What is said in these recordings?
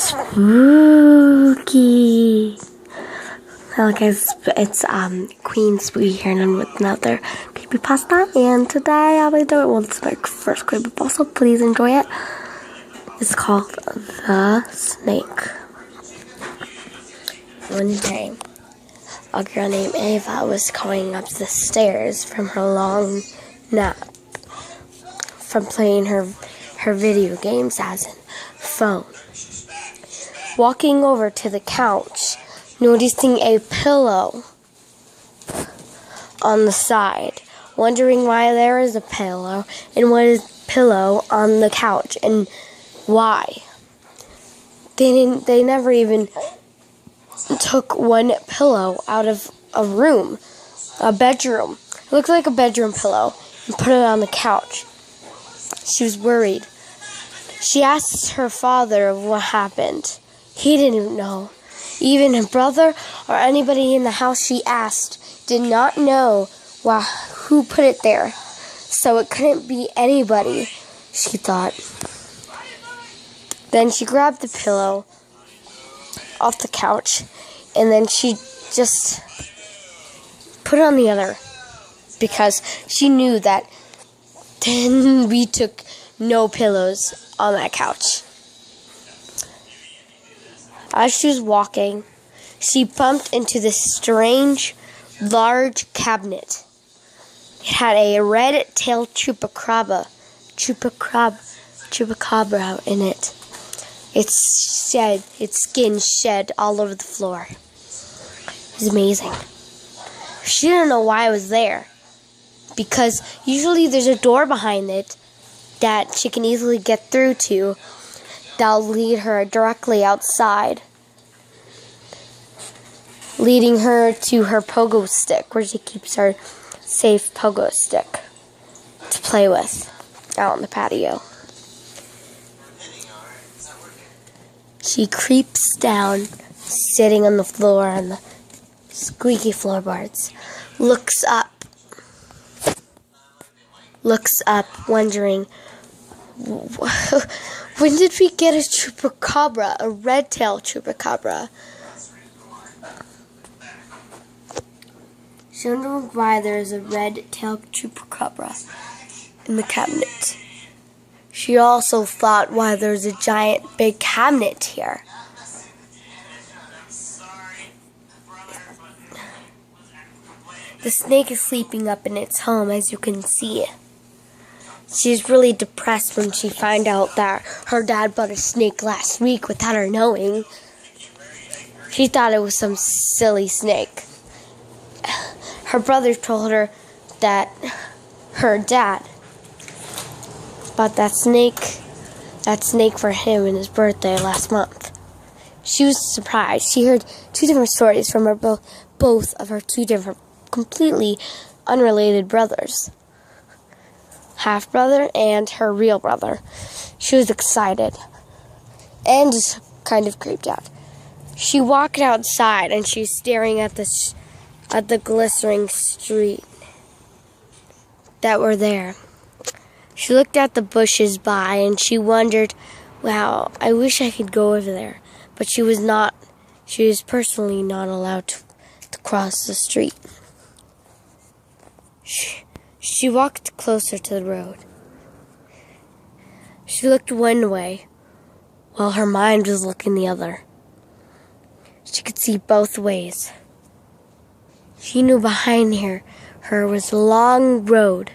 Spooky. Hello guys, it's Queen Spooky here and with another creepypasta, and today I'll be doing my first creepypasta. Please enjoy it. It's called The Snake. One day, a girl named Ava was going up the stairs from her long nap from playing her video games as a phone. Walking over to the couch, noticing a pillow on the side, wondering why there is a pillow and what is pillow on the couch and why. They never even took one pillow out of a room, a bedroom. It looked like a bedroom pillow, and put it on the couch. She was worried. She asked her father what happened. He didn't know. Even her brother or anybody in the house she asked did not know who put it there. So it couldn't be anybody, she thought. Then she grabbed the pillow off the couch, and then she just put it on the other, because she knew that then we took no pillows on that couch. As she was walking, she bumped into this strange, large cabinet. It had a red-tailed chupacabra in it. Its skin shed all over the floor. It was amazing. She didn't know why it was there, because usually there's a door behind it that she can easily get through to that'll lead her directly outside, leading her to her pogo stick, where she keeps her safe pogo stick to play with out on the patio. She creeps down, sitting on the floor on the squeaky floorboards, looks up, wondering, when did we get a chupacabra, a red-tailed chupacabra? She wondered why there is a red-tailed chupacabra in the cabinet. She also thought why there's a giant big cabinet here. The snake is sleeping up in its home, as you can see. She's really depressed when she found out that her dad bought a snake last week without her knowing. She thought it was some silly snake. Her brother told her that her dad bought that snake for him in his birthday last month. She was surprised. She heard two different stories from both of her two different, completely unrelated brothers. Half-brother and her real brother. She was excited and just kind of creeped out. She walked outside and she's staring at the glistening street that were there. She looked at the bushes by and she wondered, wow, I wish I could go over there. But she was personally not allowed to cross the street. She walked closer to the road. She looked one way while her mind was looking the other. She could see both ways. She knew behind her was a long road.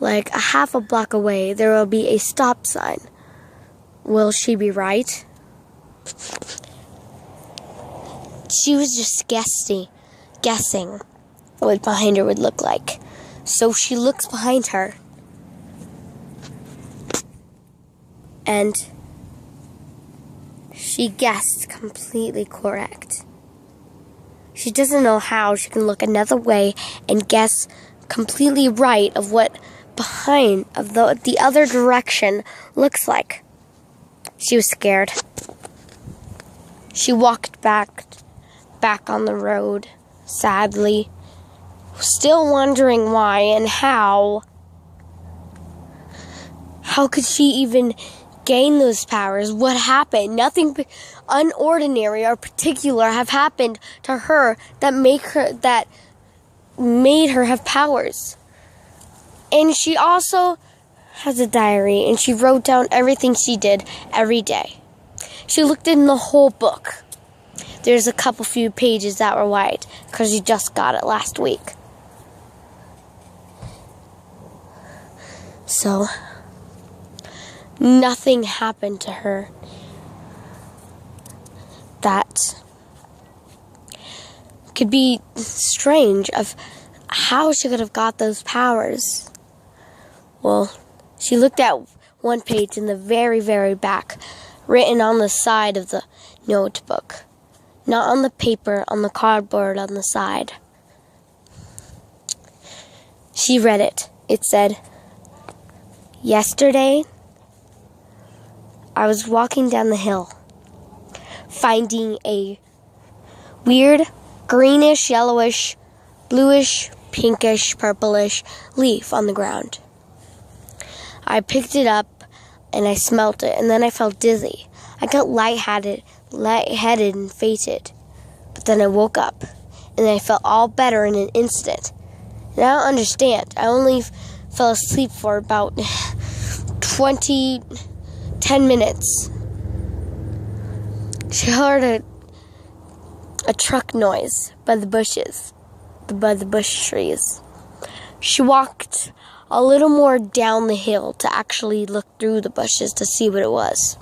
Like a half a block away, there will be a stop sign. Will she be right? She was just guessing what behind her would look like. So she looks behind her, and she guessed completely correct. She doesn't know how she can look another way and guess completely right of what behind of the other direction looks like. She was scared. She walked back on the road, sadly, still wondering why and how How could she even gain those powers? What happened? Nothing unordinary or particular have happened to her that made her have powers. And she also has a diary, and she wrote down everything she did every day. She looked in the whole book. There's a few pages that were white because she just got it last week. So, nothing happened to her that could be strange of how she could have got those powers. Well, she looked at one page in the very, very back, written on the side of the notebook. Not on the paper, on the cardboard on the side. She read it. It said, "Yesterday, I was walking down the hill, finding a weird greenish, yellowish, bluish, pinkish, purplish leaf on the ground. I picked it up and I smelt it, and then I felt dizzy. I got lightheaded and fainted. But then I woke up, and I felt all better in an instant. And I don't understand. I only fell asleep for about 10 minutes. She heard a truck noise by the bushes, by the bush trees. She walked a little more down the hill to actually look through the bushes to see what it was.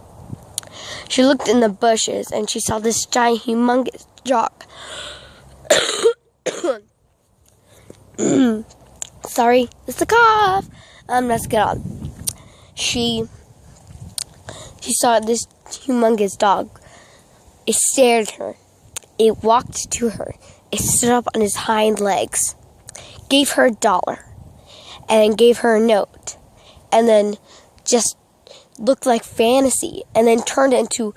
She looked in the bushes and she saw this giant, humongous dog. Sorry, it's the cough. Let's get on. She saw this humongous dog. It stared at her. It walked to her. It stood up on its hind legs, gave her $1, and then gave her a note, and then just looked like fantasy, and then turned into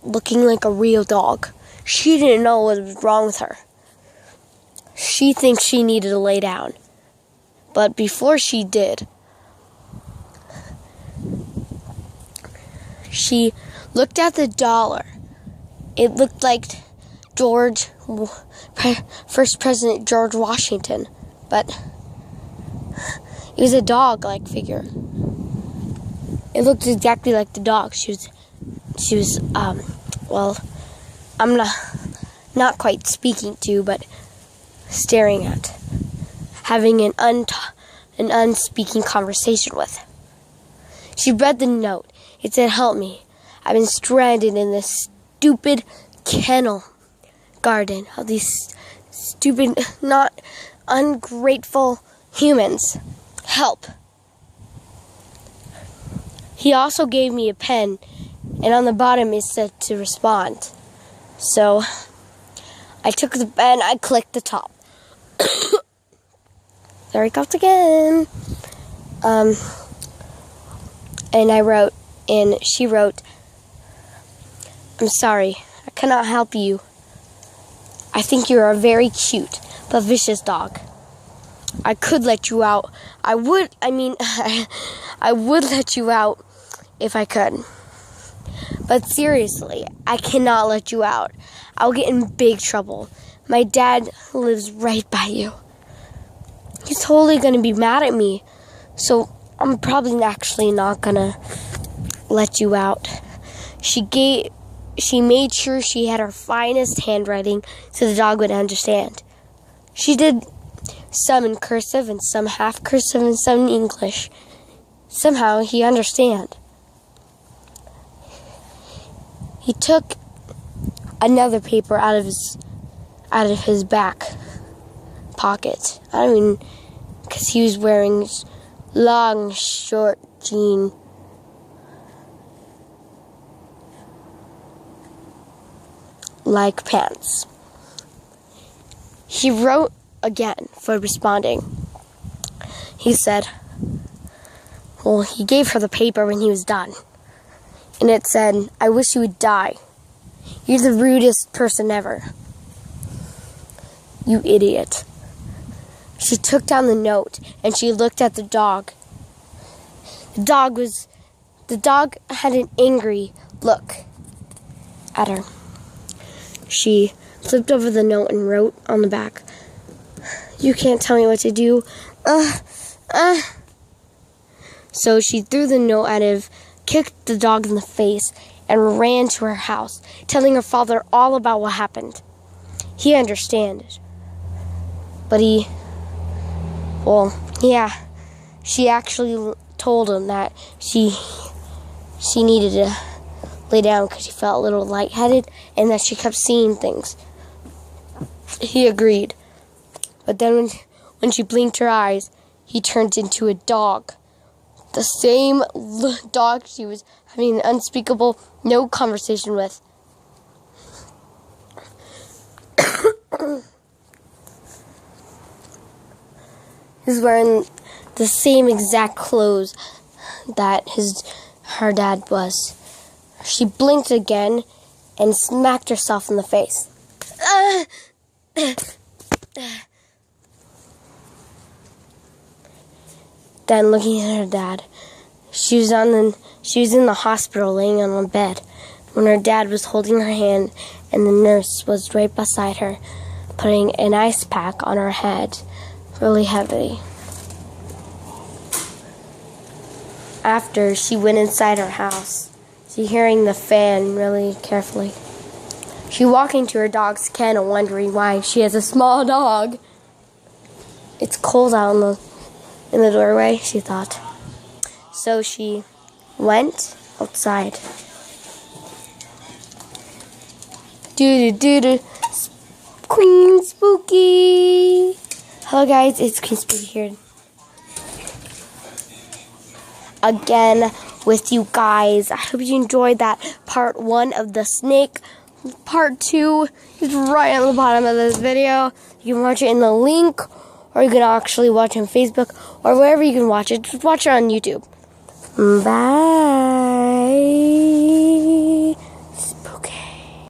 looking like a real dog. She didn't know what was wrong with her. She thinks she needed to lay down. But before she did, she looked at the $1. It looked like First President George Washington, but it was a dog-like figure. It looked exactly like the dog. She was well, I'm not quite speaking to, but staring at, having an unspeaking conversation with. She read the note. It said, "Help me. I've been stranded in this stupid kennel garden of these stupid, not ungrateful humans. Help." He also gave me a pen, and on the bottom it said to respond. So I took the pen, I clicked the top. There he comes again. And I wrote, and she wrote, "I'm sorry, I cannot help you. I think you're a very cute but vicious dog. I could let you out. I would let you out if I could. But seriously, I cannot let you out. I'll get in big trouble. My dad lives right by you. He's totally going to be mad at me. So I'm probably actually not going to let you out." She made sure she had her finest handwriting so the dog would understand. She did some in cursive and some half cursive and some in English. Somehow he understand. He took another paper out of his back pocket. Because he was wearing long, short jean. Like pants. He wrote again for responding. He said, well, he gave her the paper when he was done. And it said, "I wish you would die. You're the rudest person ever. You idiot." She took down the note and she looked at the dog. The dog was The dog had an angry look at her. She flipped over the note and wrote on the back, "You can't tell me what to do. So she threw the note at him, kicked the dog in the face, and ran to her house, telling her father all about what happened. He understood. But she actually told him that she needed to lay down because she felt a little lightheaded and that she kept seeing things. He agreed. But then when she blinked her eyes, he turned into a dog. The same dog she was having an unspeakable no conversation with. He's wearing the same exact clothes that her dad was. She blinked again and smacked herself in the face. Then looking at her dad, she was in the hospital laying on a bed when her dad was holding her hand and the nurse was right beside her, putting an ice pack on her head, really heavy. After, she went inside her house, she hearing the fan really carefully. She walked into her dog's kennel wondering why she has a small dog. It's cold out in the doorway, she thought. So she went outside. Queen Spooky! Hello guys, it's Queen Spooky here. Again with you guys. I hope you enjoyed that part 1 of the snake. Part 2 is right on the bottom of this video. You can watch it in the link, or you can actually watch it on Facebook, or wherever you can watch it. Just watch it on YouTube. Bye.